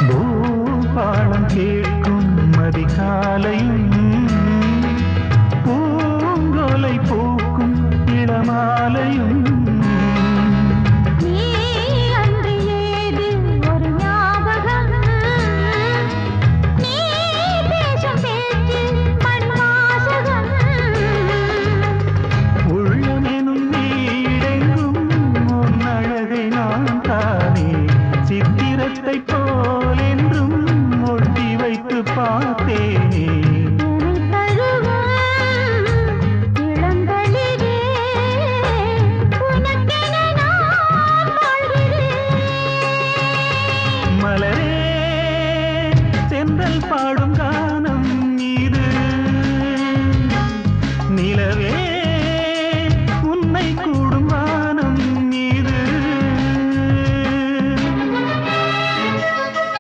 பூபாளம் கேட்கும் அதிகாலையும் பூங்கோலை பூக்கும் இளமாலையும் போல் என்றும் ஒட்டி வைத்து பார்த்தேனே மலரே செந்தல் பாடும்